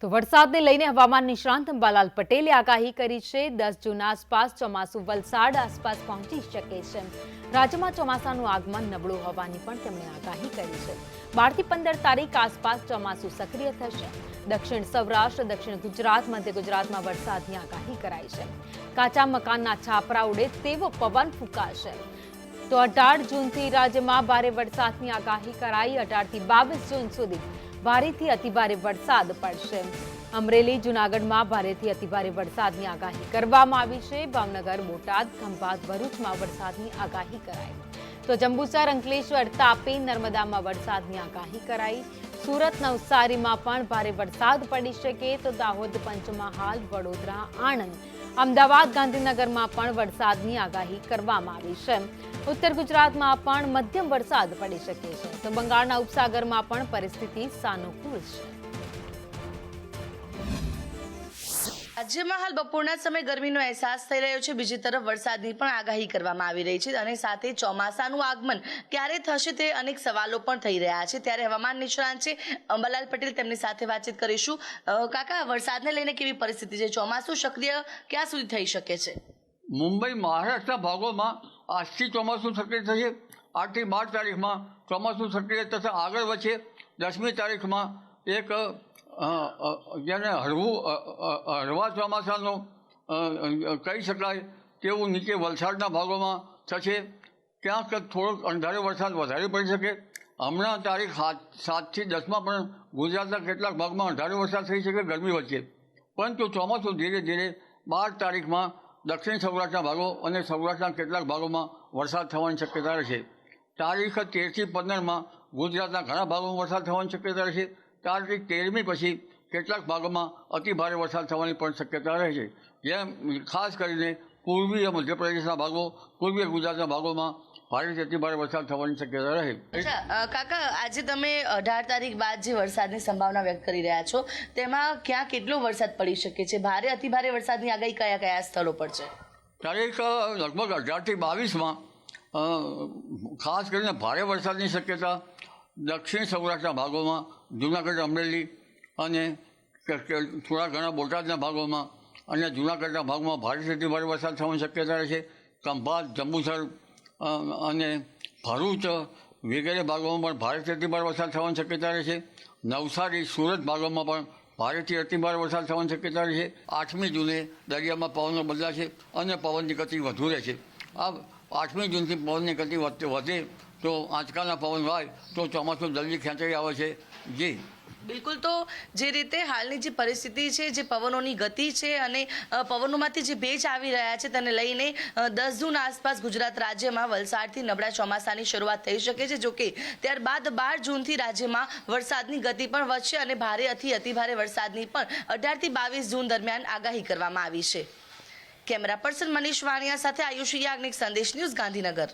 તો વરસાદને લઈને હવામાન નિષ્ણાંત અંબાલાલ પટેલે આગાહી કરી છે। 10 જૂન આસપાસ ચોમાસું વલસાડ આસપાસ પહોંચી શકે છે। રાજ્યમાં ચોમાસાનું આગમન નબળું હોવાની પણ તેમણે આગાહી કરી છે। 12 થી 15 તારીખ આસપાસ ચોમાસું સક્રિય થશે। દક્ષિણ સૌરાષ્ટ્ર, દક્ષિણ ગુજરાત, મધ્ય ગુજરાતમાં વરસાદની આગાહી કરાઈ છે। કાચા મકાનના છાપરા ઉડે તેવો પવન ફૂંકાશે। તો 18 જૂનથી રાજ્યમાં ભારે વરસાદની આગાહી કરાઈ। 18 થી 22 જૂન સુધી ભારેથી અતિભારે વરસાદ પડશે। અમરેલી, જૂનાગઢમાં ભારેથી અતિભારે વરસાદની આગાહી કરવામાં આવી છે। ભાવનગર, બોટાદ, ખંભાત, ભરૂચમાં વરસાદની આગાહી કરાઈ। તો જંબુસર, અંકલેશ્વર, તાપી, નર્મદામાં વરસાદની આગાહી કરાઈ। સુરત, નવસારીમાં પણ ભારે વરસાદ પડી શકે। તો દાહોદ, પંચમહાલ, વડોદરા, આણંદ, અમદાવાદ, ગાંધીનગરમાં પણ વરસાદની આગાહી કરવામાં આવી છે। ઉત્તર ગુજરાતમાં પણ મધ્યમ વરસાદ પડી શકે છે। તો બંગાળના ઉપસાગરમાં પણ પરિસ્થિતિ સાનુકૂળ છે। રાજ્યમાં હાલ બપોરના સમયે ગરમીનો અહેસાસ થઈ રહ્યો છે। બીજી તરફ વરસાદની પણ આગાહી કરવામાં આવી રહી છે અને સાથે ચોમાસાનું આગમન ક્યારે થશે તે અનેક સવાલો પણ થઈ રહ્યા છે। ત્યારે હવામાન નિષ્ણાંત છે અંબાલાલ પટેલ, તેમની સાથે વાતચીત કરીશું। કાકા, વરસાદને લઈને કેવી પરિસ્થિતિ છે? ચોમાસું સક્રિય ક્યાં સુધી થઈ શકે છે? મુંબઈ, મહારાષ્ટ્રના ભાગોમાં આજથી ચોમાસું સક્રિય થશે। 8 થી 12 તારીખમાં ચોમાસું સક્રિય થશે। આગળ વધશે 10મી તારીખમાં એક જેને હળવા ચોમાસાનો કહી શકાય તેવું નીચે વલસાડના ભાગોમાં થશે। ક્યાંક થોડોક અંધારે વરસાદ વધારે પડી શકે। હમણાં તારીખ 7 થી 10માં પણ ગુજરાતના કેટલાક ભાગમાં અંધારે વરસાદ થઈ શકે ગરમી વચ્ચે, પરંતુ ચોમાસું ધીરે ધીરે 12 તારીખમાં દક્ષિણ સૌરાષ્ટ્રના ભાગો અને સૌરાષ્ટ્રના કેટલાક ભાગોમાં વરસાદ થવાની શક્યતા રહેશે। તારીખ 13 થી 15માં ગુજરાતના ઘણા ભાગોમાં વરસાદ થવાની શક્યતા રહેશે। તારીખ 13મી પછી કેટલાક ભાગોમાં અતિભારે વરસાદ થવાની પણ શક્યતા રહેશે। જેમ ખાસ કરીને પૂર્વીય મધ્યપ્રદેશના ભાગો, પૂર્વીય ગુજરાતના ભાગોમાં ભારેથી અતિભારે વરસાદ થવાની શક્યતા રહે। કાકા, આજે તમે 18 તારીખ બાદ જે વરસાદની સંભાવના વ્યક્ત કરી રહ્યા છો, તેમાં ક્યાં કેટલો વરસાદ પડી શકે છે? ભારે અતિભારે વરસાદની આગાહી કયા કયા સ્થળો પર છે? તારીખ લગભગ 18 થી 22માં ખાસ કરીને ભારે વરસાદની શક્યતા દક્ષિણ સૌરાષ્ટ્રના ભાગોમાં, જૂનાગઢ, અમરેલી અને થોડા ઘણા બોટાદના ભાગોમાં અને જૂનાગઢના ભાગમાં ભારેથી અતિભારે વરસાદ થવાની શક્યતા રહેશે। ખંભાત, જંબુસર અને ભરૂચ વગેરે ભાગોમાં પણ ભારેથી અતિભારે વરસાદ થવાની શક્યતા રહેશે। નવસારી, સુરત ભાગોમાં પણ ભારેથી અતિભારે વરસાદ થવાની શક્યતા રહેશે। 8મી જૂને દરિયામાં પવનો બદલાશે અને પવનની ગતિ વધુ રહેશે। આ 8મી જૂનથી પવનની ગતિ વધે તો આંચકાના પવન હોય તો ચોમાસું જલ્દી ખેંચાઈ આવે છે। જી બિલકુલ। તો જે રીતે હાલની જે પરિસ્થિતિ છે, જે પવનોની ગતિ છે અને પવનોમાંથી જે ભેજ આવી રહ્યા છે, તેને લઈને 10 જૂન આસપાસ ગુજરાત રાજ્યમાં વલસાડથી નબળા ચોમાસાની શરૂઆત થઈ શકે છે। જોકે ત્યારબાદ 12 જૂનથી રાજ્યમાં વરસાદની ગતિ પણ વધશે અને ભારેથી અતિભારે વરસાદની પણ 18 થી 22 જૂન દરમિયાન આગાહી કરવામાં આવી છે। કેમેરા પર્સન મનીષ વાણિયા સાથે આયુષી યાજ્ઞિક, સંદેશ ન્યૂઝ, ગાંધીનગર।